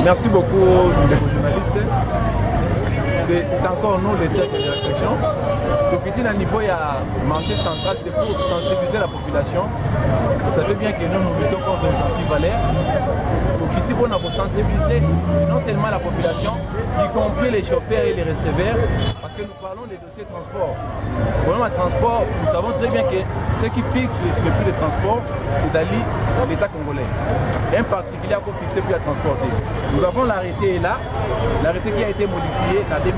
Merci beaucoup, les journalistes. C'est encore nous, les cercles de réflexion. Depuis à niveau, il y a marché central, c'est pour sensibiliser la population. Vous savez bien que nous luttons contre les antivaleurs. On a pour sensibiliser non seulement la population, y compris les chauffeurs et les receveurs, parce que nous parlons des dossiers de transport. Pour le transport, nous savons très bien que ce qui fixe le prix de transport, c'est l'État congolais. En particulier, pour fixer le prix à transporter. Nous avons l'arrêté là, l'arrêté qui a été modifié en 2018,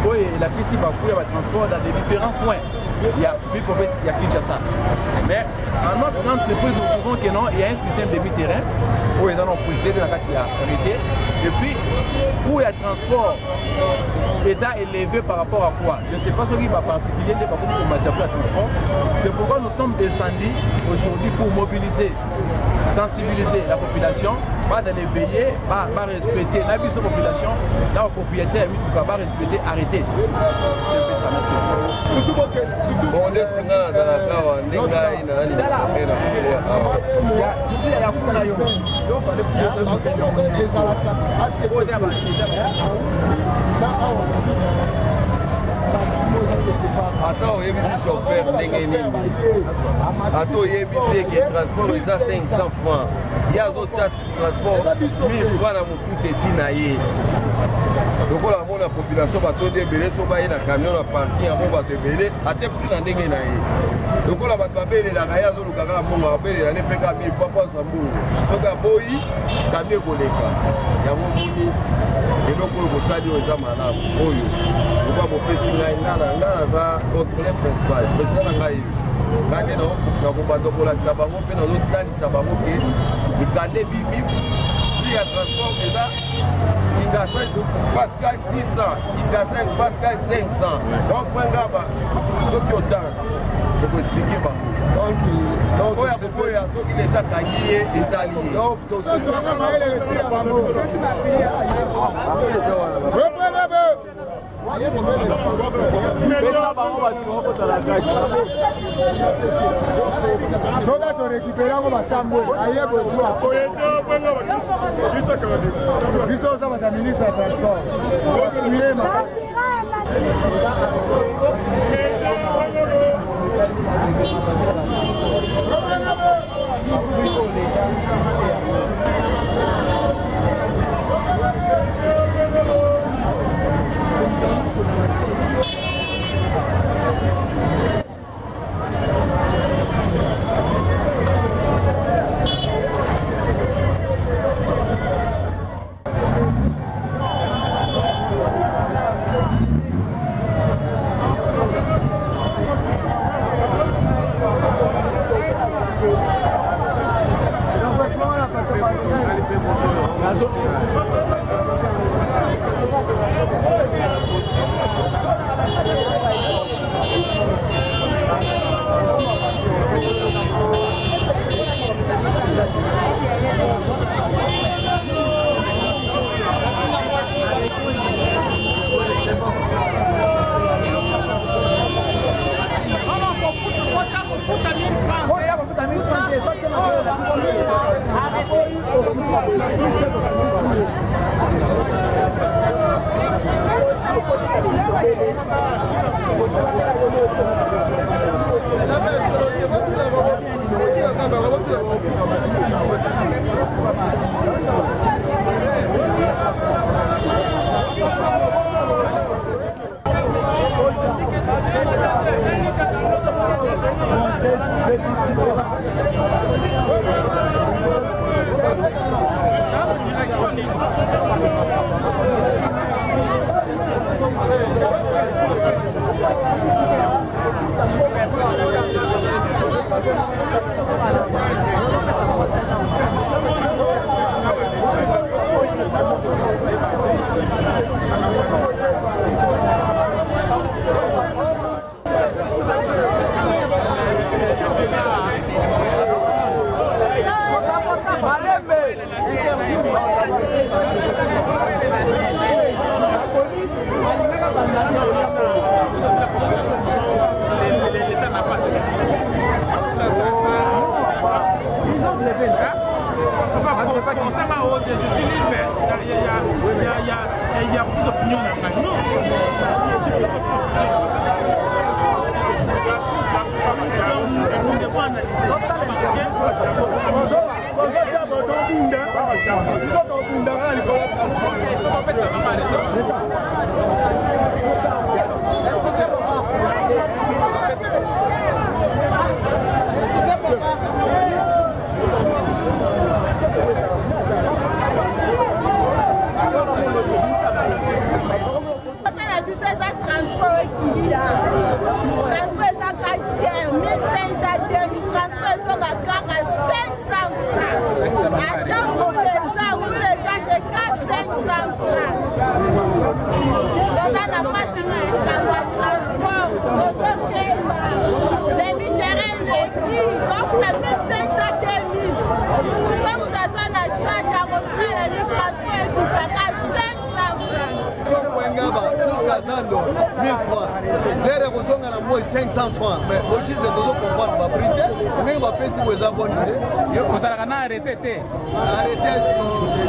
où la question va fouiller le transport dans des différents points. Il y a Kinshasa. Mais en notre grande surprise, nous trouvons que non, il y a un système de mi-terrain où il y a un président de la arrêté. Et puis, où il y a transport, l'État élevé par rapport à quoi? Je ne sais pas ce qui va particulier, mais par contre, on va dire transport. C'est pourquoi nous sommes descendus aujourd'hui pour mobiliser, sensibiliser la population, pas de les veiller, pas respecter la population, la propriétaire, pas respecter, arrêter. C'est un peu ça, merci. On est dans la cave, Attends, il y a un chauffeur Attends, il y a un transport, il y a 500 francs. Il y a d'autres transports, 1000 francs dans mon coup de dîner. Donc la population va se débêler, so va y na camion na parking, on va te débêler, à te plus en dégainer na y. Donc la va te babéler la gaya zo lukaka monga babéler la nepeka 1000 fois pas ça bout. So ka boyi, camion koleka. Ya moni et donc ko sadi o za malamu. Oyo. Donc ba bopesi ngai ngana za contrôler principal. Président ngai. Kande na ko bandokola sabango pe na l'autre tali sabango ke ikande bibi. Il y a transport déjà. Il y a 5 Pascal 600, il y a 5 Pascal 500. Donc, ce qui est autant, je peux expliquer. Donc, il y a ceux qui sont taillés et taillés. Donc, ministre du Transport. Zando 1000 francs. Les réconciliations à la moitié 500 francs. Mais au juste de deux comprendre ma prité, mais on va payer si vous avez bonne idée. Vous allez arrêter. Arrêtez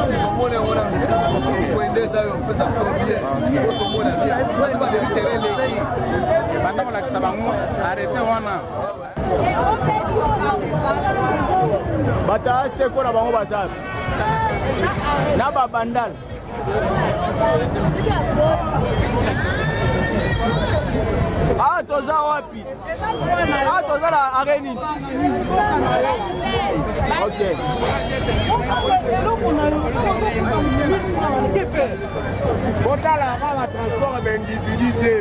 si vous voulez on a monsieur. Vous pouvez aider ça, on peut s'absorber. Tout le monde a bien. Moi je vais éviter les qui. Pendant la sabango, arrêtez wana. Bata c'est quoi la bango bazar? Na ba bandal. Ah, toza wapi? Ah, toza la areni. Ok. Botala la transport d'individualité.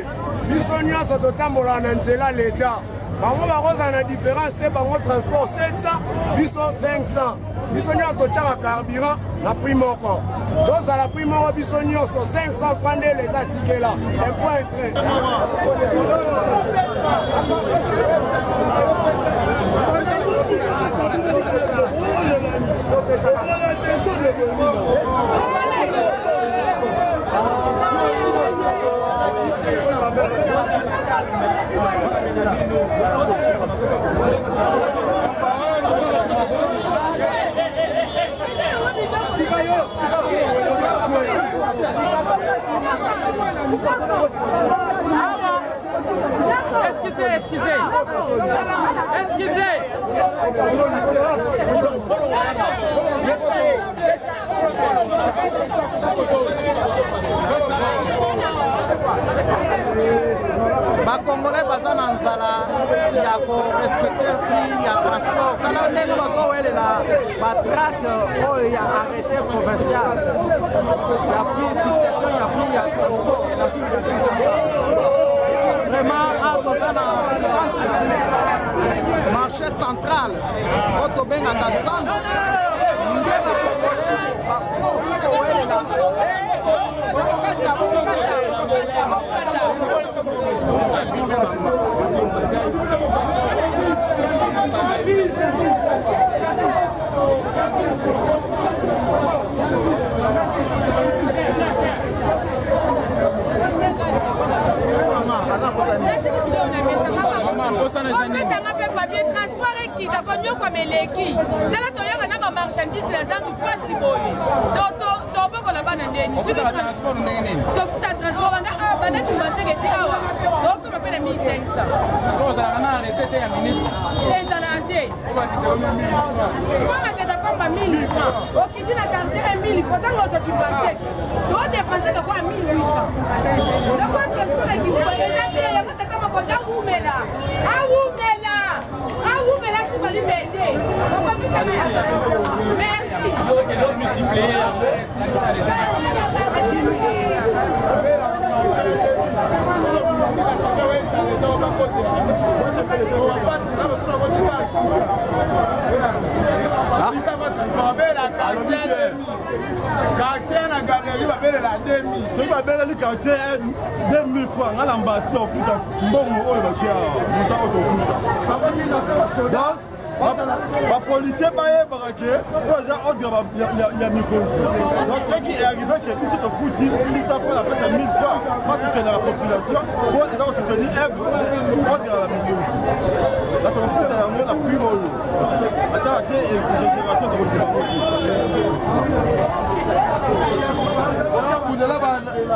Biso nyonso totambola na nzela l'État. Bango bakoza na différence te bango transport 700, biso 500. Biso nyonso tchaka carburant na prix moko. Toza la prix moko biso nyonso 500 francs de l'État tikela. Un point train. Excusez. Congolais baza na nzala ya ko respecter prix ya transport kala ndenge bazowelela batraque oyo ya arrêté provincial ya prix fixation ya prix ya transport na ville de Kinshasa. Vraiment toza na marché central oyo tobengaka zando nde bakowelela quartier na galerie babele la 2000 so babele li quartier 2000 francs ngala mbasi ofuta mbongo oyo batia muta otofuta donc ba policier bayebaka ke oza ordre ya microphone donc ce qui est arrivé que ici to futi 600 francs la pesa 1000 francs parce que la population pour soutenir ordre ya microphone bato bafuta yango na prix oyo ata batie exagération tokondima moti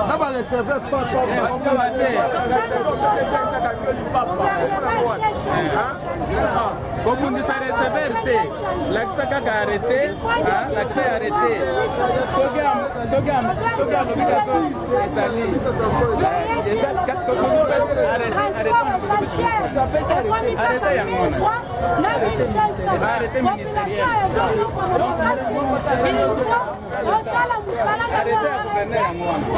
na bareserve kobundisa reserver te lakisa kaka arrete lakisa arrete soki alobi kazo ezali arrete yango wana arrete ministériel arrete ya gouverneur yango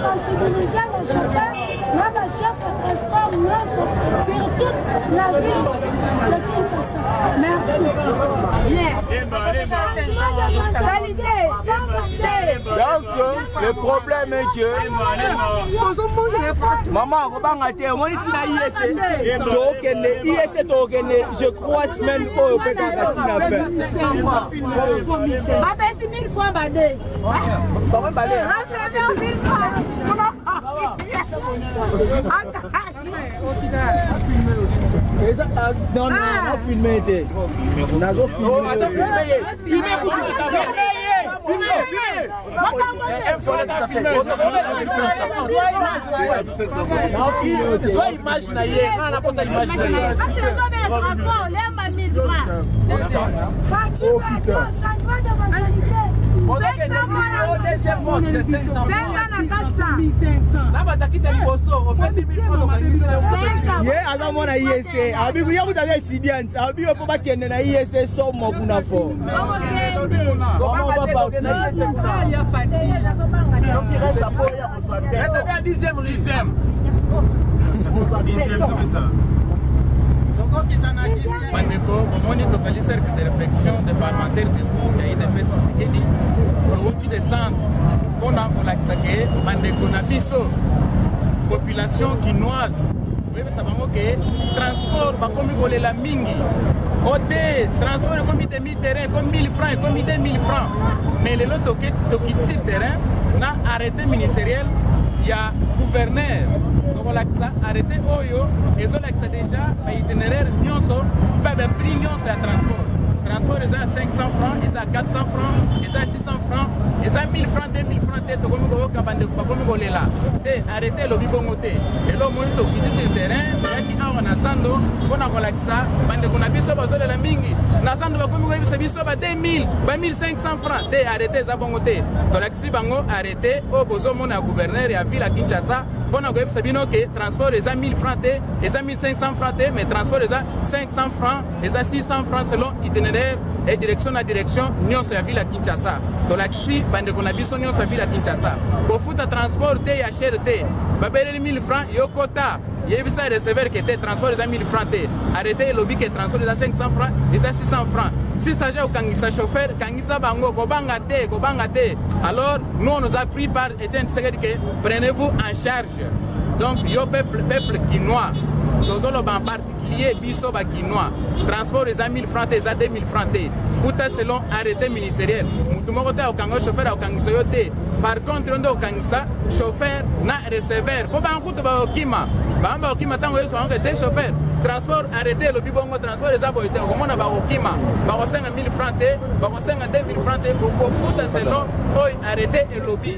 sensibiliser les chauffeurs, notre chef de transport sur toute la ville de Kinshasa. Merci. Changement de mentalité. Donc, le problème est que maman, je crois semaine au Pécagatina. Non, non, non, filmé. Bandeko, on est au cercle de réflexion des parlementaires de Bourg, qui a été fait pour l'outil de centre. On a pour l'accès, Bandeko Nabiso, population quinoise. Oui, mais ça va manquer. Transport, comme la mingi. Côté transport, comme 1000 terrain, comme 1000 francs, comme 2000 francs. Mais les lots qui quittent ce terrain, on a arrêté ministériel, il y a gouverneur. Donc on a arrêté Oyo, et on a déjà itinéraire, pas de prix, c'est un transport. Transport, ils ont 500 francs, ils ont 400 francs, ils ont 600 francs, ils ont 1000 francs, 2000 francs, ils ont arrêté le bibongote. Et là, on a quitté ce terrain, on a Sando, on a relaxé, on a biso bazole la mingi. Nasando va comme vous savez biso ba 2000, 2500 francs, arrêté ça bongote. Donc l'axi bango arrêté au bozo mon gouverneur et à ville à Kinshasa. On a que transport les 1000 francs, les 1500 francs, mais transport les 500 francs, les 600 francs selon itinéraire et direction à direction, Nyon sur la ville à Kinshasa. Donc là, ici, on a besoin Nyon sur la ville à Kinshasa. Pour foutre transport, il y a cher, il y a 1000 francs, il y a quota. Il y a un receveur qui était transport les 1000 francs. Arrêtez le lobby qui est transport les 500 francs, les 600 francs. Si ça j'ai aucun chauffeur, Kangisa Bango, Gobangate, alors nous on nous a pris par Etienne Tshisekedi que prenez-vous en charge. Donc il y a peuple quinois, nous en particulier Bisoba quinois, transport les 1000 francs, les 2000 francs, fouta selon arrêté ministériel. Tout le monde a aucun chauffeur, aucun soyoté. Par contre, on a aucun chauffeur, na receveur. Pour pas en coûte ba okima, ba okima tango yo sont des chauffeurs. Transport arrêté le bibongo transport les aboyés. Comment on a ba okima, ba 5000 francs, ba 2000 francs pour fouta selon arrêté et lobby.